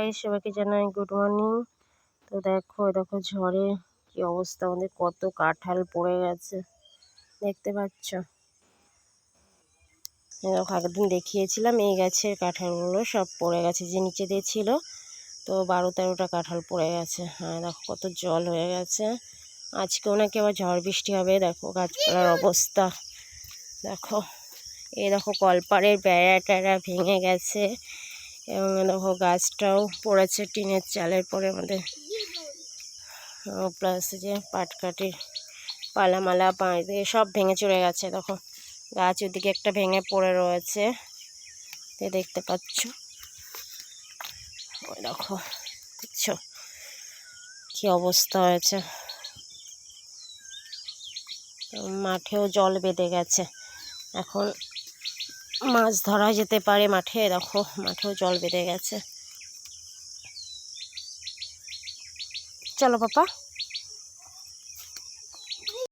Guys, সবাইকে জানাই good morning. তো দেখো ঝড়ে কি অবস্থা, আমাদের কত কাঁঠাল পড়ে গেছে দেখতে পাচ্ছ। দেখো আগের দিন দেখিয়েছিলাম এই গাছের কাঁঠালগুলো সব পড়ে গেছে, যে নিচে দিয়ে ছিল। তো 12-13টা কাঁঠাল পড়ে গেছে। হ্যাঁ দেখো কত জল হয়ে গেছে। আজকেও নাকি আবার ঝড় বৃষ্টি হবে। দেখো গাছপালার অবস্থা দেখো। এই দেখো কলপাড়ের বেড়া টেড়া ভেঙে গেছে এবং দেখো গাছটাও পড়েছে টিনের চালের পরে আমাদের। প্লাস যে পাটকাঠির পালামালা পায়ে সব ভেঙে চলে গেছে। দেখো গাছ ওদিকে একটা ভেঙে পড়ে রয়েছে, দেখতে পাচ্ছ। ওই দেখো দেখছো কি অবস্থা হয়েছে। মাঠেও জল বেঁধে গেছে, এখন মাছ ধরা যেতে পারে মাঠে। দেখো মাঠেও জল বেঁধে গেছে। চলো পাপা।